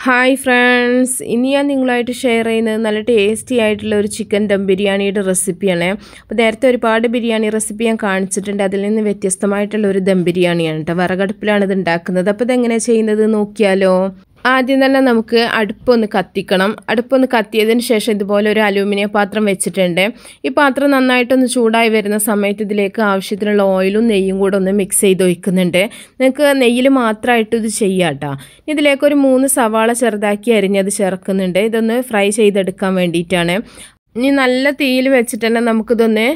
Hi friends, ഇനി ഞാൻ നിങ്ങളായിട്ട് ഷെയർ ചെയ്യുന്നത് നല്ല ടേസ്റ്റി ആയിട്ടുള്ള ഒരു ചിക്കൻ ദം ബിരിയാണിയുടെ റെസിപ്പിയാണ്. അപ്പോൾ നേരത്തെ ഒരുപാട് ബിരിയാണി റെസിപ്പി ഞാൻ കാണിച്ചിട്ടുണ്ട്. അതിൽ നിന്ന് വ്യത്യസ്തമായിട്ടുള്ള ഒരു ദം ബിരിയാണിയാണ് കേട്ടോ. വിറകടുപ്പിലാണ് ഇത് ഉണ്ടാക്കുന്നത്. അപ്പോൾ ഇതെങ്ങനെയാണ് ചെയ്യുന്നത് നോക്കിയാലോ. ആദ്യം തന്നെ നമുക്ക് അടുപ്പൊന്ന് കത്തിക്കണം. അടുപ്പൊന്ന് കത്തിയതിന് ശേഷം ഇതുപോലെ ഒരു അലൂമിനിയം പാത്രം വെച്ചിട്ടുണ്ട്. ഈ പാത്രം നന്നായിട്ടൊന്ന് ചൂടായി വരുന്ന സമയത്ത് ഇതിലേക്ക് ആവശ്യത്തിനുള്ള ഓയിലും നെയ്യും കൂടെ ഒന്ന് മിക്സ് ചെയ്ത് ഒഴിക്കുന്നുണ്ട്. നിങ്ങൾക്ക് നെയ്യിൽ മാത്രമായിട്ട് ഇത് ചെയ്യാം കേട്ടോ. ഇതിലേക്കൊരു 3 സവാള ചെറുതാക്കി അരിഞ്ഞത് ചേർക്കുന്നുണ്ട്. ഇതൊന്ന് ഫ്രൈ ചെയ്തെടുക്കാൻ വേണ്ടിയിട്ടാണ്. ഇനി നല്ല തീയിൽ വെച്ചിട്ട് തന്നെ നമുക്കിതൊന്ന്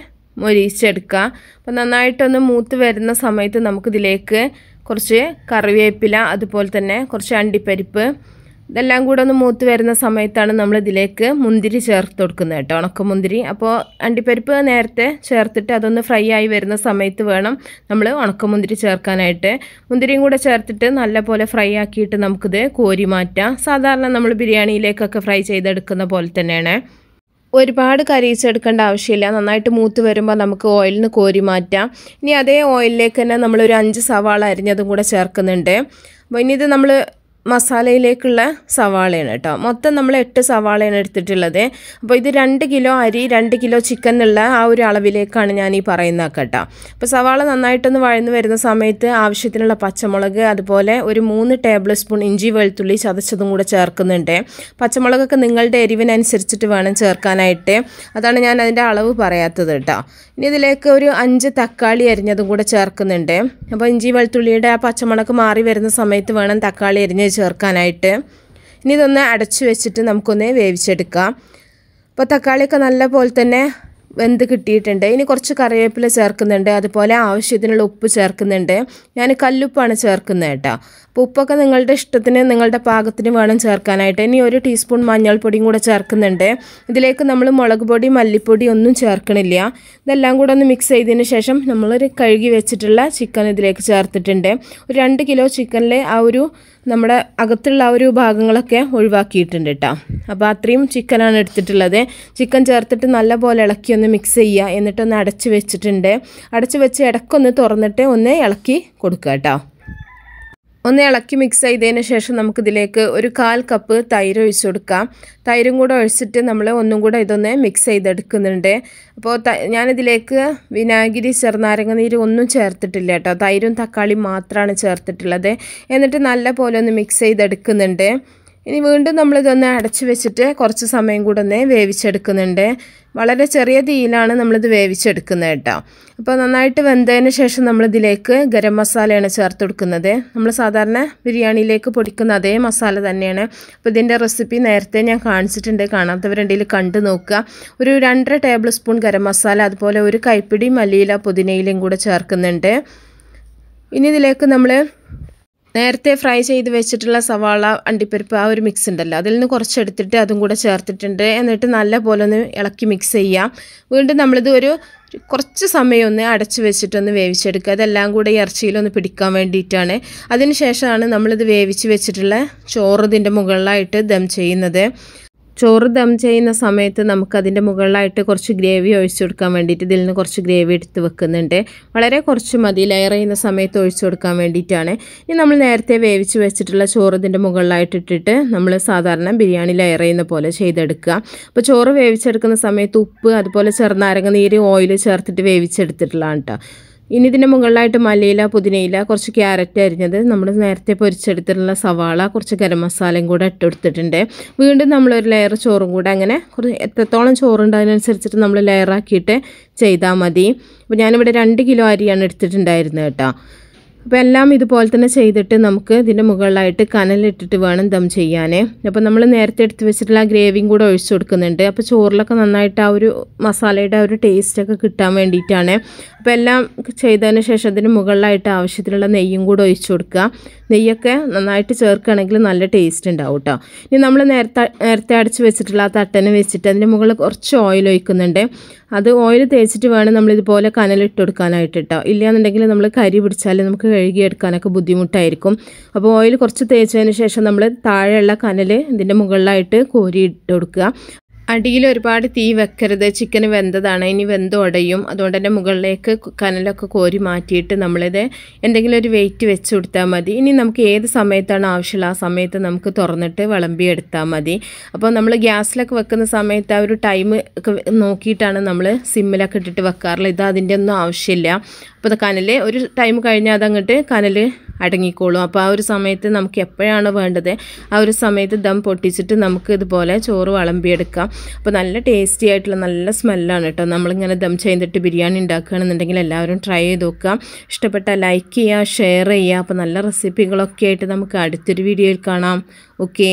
മൊരിച്ചെടുക്കാം. അപ്പോൾ നന്നായിട്ടൊന്ന് മൂത്ത് വരുന്ന സമയത്ത് നമുക്കിതിലേക്ക് കുറച്ച് കറിവേപ്പില, അതുപോലെ തന്നെ കുറച്ച് അണ്ടിപ്പരിപ്പ്, ഇതെല്ലാം കൂടെ ഒന്ന് മൂത്ത് വരുന്ന സമയത്താണ് നമ്മൾ ഇതിലേക്ക് മുന്തിരി ചേർത്ത് കൊടുക്കുന്നത് കേട്ടോ, ഉണക്കമുന്തിരി. അപ്പോൾ അണ്ടിപ്പരിപ്പ് നേരത്തെ ചേർത്തിട്ട് അതൊന്ന് ഫ്രൈ ആയി വരുന്ന സമയത്ത് വേണം നമ്മൾ ഉണക്കമുന്തിരി ചേർക്കാനായിട്ട്. മുന്തിരിയും കൂടെ ചേർത്തിട്ട് നല്ലപോലെ ഫ്രൈ ആക്കിയിട്ട് നമുക്കിത് കോരി മാറ്റാം. സാധാരണ നമ്മൾ ബിരിയാണിയിലേക്കൊക്കെ ഫ്രൈ ചെയ്തെടുക്കുന്ന പോലെ തന്നെയാണ്. ഒരുപാട് കരിയിച്ചെടുക്കേണ്ട ആവശ്യമില്ല. നന്നായിട്ട് മൂത്ത് വരുമ്പോൾ നമുക്ക് ഓയിലിൽ നിന്ന് കോരി മാറ്റാം. ഇനി അതേ ഓയിലിലേക്ക് തന്നെ നമ്മളൊരു 5 സവാള അരിഞ്ഞതും കൂടെ ചേർക്കുന്നുണ്ട്. അപ്പോൾ ഇനി ഇത് നമ്മൾ മസാലയിലേക്കുള്ള സവാളയാണ് കേട്ടോ. മൊത്തം നമ്മൾ 8 സവാളയാണ് എടുത്തിട്ടുള്ളത്. അപ്പോൾ ഇത് 2 കിലോ അരി 2 കിലോ ചിക്കൻ എന്നുള്ള ആ ഒരു അളവിലേക്കാണ് ഞാൻ ഈ പറയുന്നത് കേട്ടോ. അപ്പോൾ സവാള നന്നായിട്ടൊന്ന് വഴന്ന് വരുന്ന സമയത്ത് ആവശ്യത്തിനുള്ള പച്ചമുളക്, അതുപോലെ ഒരു 3 ടേബിൾ സ്പൂൺ ഇഞ്ചി വെളുത്തുള്ളി ചതച്ചതും കൂടെ ചേർക്കുന്നുണ്ട്. പച്ചമുളകൊക്കെ നിങ്ങളുടെ എരിവിനനുസരിച്ചിട്ട് വേണം ചേർക്കാനായിട്ട്. അതാണ് ഞാൻ അതിൻ്റെ അളവ് പറയാത്തത് കേട്ടോ. ഇനി ഇതിലേക്ക് ഒരു 5 തക്കാളി അരിഞ്ഞതും കൂടെ ചേർക്കുന്നുണ്ട്. അപ്പോൾ ഇഞ്ചി വെളുത്തുള്ളിയുടെ ആ പച്ചമുളക് മാറി വരുന്ന സമയത്ത് വേണം തക്കാളി അരിഞ്ഞ് ചേർക്കാനായിട്ട്. ഇനി ഇതൊന്ന് അടച്ചു വെച്ചിട്ട് നമുക്കൊന്ന് വേവിച്ചെടുക്കാം. അപ്പോൾ തക്കാളിയൊക്കെ നല്ല പോലെ തന്നെ വെന്ത് കിട്ടിയിട്ടുണ്ട്. ഇനി കുറച്ച് കറിവേപ്പില ചേർക്കുന്നുണ്ട്, അതുപോലെ ആവശ്യത്തിനുള്ള ഉപ്പ് ചേർക്കുന്നുണ്ട്. ഞാൻ കല്ലുപ്പാണ് ചേർക്കുന്നത് കേട്ടോ. അപ്പോൾ ഉപ്പൊക്കെ നിങ്ങളുടെ ഇഷ്ടത്തിന്, നിങ്ങളുടെ പാകത്തിന് വേണം ചേർക്കാനായിട്ട്. ഇനി 1 ടീസ്പൂൺ മഞ്ഞൾപ്പൊടിയും കൂടെ ചേർക്കുന്നുണ്ട്. ഇതിലേക്ക് നമ്മൾ മുളക് പൊടി, മല്ലിപ്പൊടി ഒന്നും ചേർക്കണില്ല. ഇതെല്ലാം കൂടെ ഒന്ന് മിക്സ് ചെയ്തതിന് ശേഷം നമ്മളൊരു കഴുകി വെച്ചിട്ടുള്ള ചിക്കൻ ഇതിലേക്ക് ചേർത്തിട്ടുണ്ട്. ഒരു 2 കിലോ ചിക്കനിൽ ആ ഒരു നമ്മുടെ അകത്തുള്ള ആ ഒരു ഭാഗങ്ങളൊക്കെ ഒഴിവാക്കിയിട്ടുണ്ട് കേട്ടോ. അപ്പോൾ അത്രയും ചിക്കനാണ് എടുത്തിട്ടുള്ളത്. ചിക്കൻ ചേർത്തിട്ട് നല്ലപോലെ ഇളക്കി ഒന്ന് മിക്സ് ചെയ്യുക. എന്നിട്ടൊന്ന് അടച്ച് വെച്ചിട്ടുണ്ട്. അടച്ച് വെച്ച് ഇടയ്ക്കൊന്ന് തുറന്നിട്ട് ഒന്ന് ഇളക്കി കൊടുക്കുക കേട്ടോ. ഒന്ന് ഇളക്കി മിക്സ് ചെയ്തതിന് ശേഷം നമുക്കിതിലേക്ക് ഒരു 1/4 കപ്പ് തൈര് ഒഴിച്ചു കൊടുക്കാം. തൈരും കൂടെ ഒഴിച്ചിട്ട് നമ്മൾ ഒന്നും കൂടെ ഇതൊന്ന് മിക്സ് ചെയ്തെടുക്കുന്നുണ്ട്. അപ്പോൾ ഞാനിതിലേക്ക് വിനാഗിരി, ചെറുനാരങ്ങ നീര് ഒന്നും ചേർത്തിട്ടില്ല കേട്ടോ. തൈരും തക്കാളിയും മാത്രമാണ് ചേർത്തിട്ടുള്ളത്. എന്നിട്ട് നല്ല പോലെ ഒന്ന് മിക്സ് ചെയ്തെടുക്കുന്നുണ്ട്. ഇനി വീണ്ടും നമ്മളിതൊന്ന് അടച്ച് വെച്ചിട്ട് കുറച്ച് സമയം കൂടെ ഒന്ന് വേവിച്ചെടുക്കുന്നുണ്ട്. വളരെ ചെറിയ തീയിലാണ് നമ്മളിത് വേവിച്ചെടുക്കുന്നത് കേട്ടോ. അപ്പോൾ നന്നായിട്ട് വെന്തതിന് ശേഷം നമ്മളിതിലേക്ക് ഗരം മസാലയാണ് ചേർത്ത് കൊടുക്കുന്നത്. നമ്മൾ സാധാരണ ബിരിയാണിയിലേക്ക് പൊടിക്കുന്ന അതേ മസാല തന്നെയാണ്. അപ്പോൾ ഇതിൻ്റെ റെസിപ്പി നേരത്തെ ഞാൻ കാണിച്ചിട്ടുണ്ട്. കാണാത്തവരുണ്ടെങ്കിൽ കണ്ടു നോക്കുക. ഒരു 2.5 ടേബിൾ സ്പൂൺ ഗരം മസാല, അതുപോലെ ഒരു കൈപ്പിടി മല്ലിയില പുതിനയിലയും കൂടെ ചേർക്കുന്നുണ്ട്. ഇനി ഇതിലേക്ക് നമ്മൾ നേരത്തെ ഫ്രൈ ചെയ്ത് വെച്ചിട്ടുള്ള സവാള, അണ്ടിപ്പരിപ്പ് ആ ഒരു മിക്സ് ഉണ്ടല്ലോ, അതിൽ നിന്ന് കുറച്ചെടുത്തിട്ട് അതും കൂടെ ചേർത്തിട്ടുണ്ട്. എന്നിട്ട് നല്ല പോലെ ഒന്ന് ഇളക്കി മിക്സ് ചെയ്യാം. വീണ്ടും നമ്മളിത് കുറച്ച് സമയം ഒന്ന് അടച്ച് വെച്ചിട്ടൊന്ന് വേവിച്ചെടുക്കുക. അതെല്ലാം കൂടെ ഇറച്ചിയിലൊന്ന് പിടിക്കാൻ വേണ്ടിയിട്ടാണ്. അതിന് ശേഷമാണ് നമ്മളിത് വേവിച്ച് വെച്ചിട്ടുള്ള ചോറ് ഇതിൻ്റെ മുകളിലായിട്ട് ദം ചെയ്യുന്നത്. ചോറ് ദം ചെയ്യുന്ന സമയത്ത് നമുക്കതിൻ്റെ മുകളിലായിട്ട് കുറച്ച് ഗ്രേവി ഒഴിച്ചു കൊടുക്കാൻ വേണ്ടിയിട്ട് ഇതിൽ നിന്ന് കുറച്ച് ഗ്രേവി എടുത്ത് വെക്കുന്നുണ്ട്. വളരെ കുറച്ച് മതി, ലെയർ ചെയ്യുന്ന സമയത്ത് ഒഴിച്ചു കൊടുക്കാൻ വേണ്ടിയിട്ടാണ്. ഇനി നമ്മൾ നേരത്തെ വേവിച്ച് വെച്ചിട്ടുള്ള ചോറ് ഇതിൻ്റെ മുകളിലായിട്ട് ഇട്ടിട്ട് നമ്മൾ സാധാരണ ബിരിയാണി ലെയർ ചെയ്യുന്ന പോലെ ചെയ്തെടുക്കുക. അപ്പോൾ ചോറ് വേവിച്ചെടുക്കുന്ന സമയത്ത് ഉപ്പ്, അതുപോലെ ചെറുനാരങ്ങ നീര്, ഓയിൽ ചേർത്തിട്ട് വേവിച്ചെടുത്തിട്ടുള്ളതാണ് കേട്ടോ. ഇനി ഇതിൻ്റെ മുകളിലായിട്ട് മല്ലിയില, പുതിനയില, കുറച്ച് ക്യാരറ്റ് അരിഞ്ഞത്, നമ്മൾ നേരത്തെ പൊരിച്ചെടുത്തിട്ടുള്ള സവാള, കുറച്ച് ഗരം മസാലയും കൂടെ ഇട്ടെടുത്തിട്ടുണ്ട്. വീണ്ടും നമ്മളൊരു ലെയർ ചോറും കൂടെ, അങ്ങനെ എത്രത്തോളം ചോറുണ്ട് അതിനനുസരിച്ചിട്ട് നമ്മൾ ലെയറാക്കിയിട്ട് ചെയ്താൽ മതി. അപ്പോൾ ഞാനിവിടെ 2 കിലോ അരിയാണ് എടുത്തിട്ടുണ്ടായിരുന്നത് കേട്ടോ. അപ്പോൾ എല്ലാം ഇതുപോലെ തന്നെ ചെയ്തിട്ട് നമുക്ക് ഇതിൻ്റെ മുകളിലായിട്ട് കനലിട്ടിട്ട് വേണം ദം ചെയ്യാൻ. അപ്പോൾ നമ്മൾ നേരത്തെ എടുത്ത് വെച്ചിട്ടുള്ള ഗ്രേവിയും കൂടെ ഒഴിച്ചു കൊടുക്കുന്നുണ്ട്. അപ്പോൾ ചോറിലൊക്കെ നന്നായിട്ട് ആ ഒരു മസാലയുടെ ആ ഒരു ടേസ്റ്റൊക്കെ കിട്ടാൻ വേണ്ടിയിട്ടാണ്. അപ്പോൾ എല്ലാം ചെയ്തതിന് ശേഷം അതിന് മുകളിലായിട്ട് ആവശ്യത്തിനുള്ള നെയ്യും കൂടെ ഒഴിച്ചു കൊടുക്കുക. നെയ്യൊക്കെ നന്നായിട്ട് ചേർക്കുകയാണെങ്കിൽ നല്ല ടേസ്റ്റ് ഉണ്ടാവും കേട്ടോ. ഇനി നമ്മൾ നേരത്തെ അടച്ച് വെച്ചിട്ടുള്ള ആ തട്ടന് വെച്ചിട്ട് അതിൻ്റെ മുകളിൽ കുറച്ച് ഓയിൽ ഒഴിക്കുന്നുണ്ട്. അത് ഓയിൽ തേച്ചിട്ട് വേണം നമ്മളിതുപോലെ കനലിട്ട് കൊടുക്കാനായിട്ട് കേട്ടോ. ഇല്ലയെന്നുണ്ടെങ്കിൽ നമ്മൾ കരി പിടിച്ചാൽ നമുക്ക് കഴുകിയെടുക്കാനൊക്കെ ബുദ്ധിമുട്ടായിരിക്കും. അപ്പോൾ ഓയിൽ കുറച്ച് തേച്ചതിന് ശേഷം നമ്മൾ താഴെയുള്ള കനൽ ഇതിൻ്റെ മുകളിലായിട്ട് കോരി ഇട്ട് കൊടുക്കുക. അടിയിൽ ഒരുപാട് തീ വെക്കരുത്. ചിക്കൻ വെന്തതാണ്, ഇനി വെന്ത് ഉടയും. അതുകൊണ്ട് തന്നെ മുകളിലേക്ക് കനലൊക്കെ കോരി മാറ്റിയിട്ട് നമ്മളിത് എന്തെങ്കിലും ഒരു വെയിറ്റ് വെച്ച് കൊടുത്താൽ മതി. ഇനി നമുക്ക് ഏത് സമയത്താണ് ആവശ്യമുള്ള ആ സമയത്ത് നമുക്ക് തുറന്നിട്ട് വിളമ്പി എടുത്താൽ മതി. അപ്പോൾ നമ്മൾ ഗ്യാസിലൊക്കെ വെക്കുന്ന സമയത്ത് ആ ഒരു ടൈം ഒക്കെ നോക്കിയിട്ടാണ് നമ്മൾ സിമ്മിലൊക്കെ ഇട്ടിട്ട് വെക്കാറുള്ളത്. ഇത് അതിൻ്റെ ഒന്നും ആവശ്യമില്ല. അപ്പോൾ കനൽ ഒരു ടൈം കഴിഞ്ഞാൽ അതങ്ങോട്ട് കനൽ അടങ്ങിക്കോളും. അപ്പോൾ ആ ഒരു സമയത്ത് നമുക്ക് എപ്പോഴാണ് വേണ്ടത് ആ ഒരു സമയത്ത് ദം പൊട്ടിച്ചിട്ട് നമുക്ക് ഇതുപോലെ ചോറ് വിളമ്പിയെടുക്കാം. അപ്പോൾ നല്ല ടേസ്റ്റി ആയിട്ടുള്ള നല്ല സ്മെല്ലാണ് കേട്ടോ. നമ്മളിങ്ങനെ ദം ചെയ്തിട്ട് ബിരിയാണി ഉണ്ടാക്കുകയാണെന്നുണ്ടെങ്കിൽ എല്ലാവരും ട്രൈ ചെയ്ത് നോക്കുക. ഇഷ്ടപ്പെട്ടാൽ ലൈക്ക് ചെയ്യുക, ഷെയർ ചെയ്യുക. അപ്പോൾ നല്ല റെസിപ്പികളൊക്കെ ആയിട്ട് നമുക്ക് അടുത്തൊരു വീഡിയോയിൽ കാണാം. ഓക്കെ.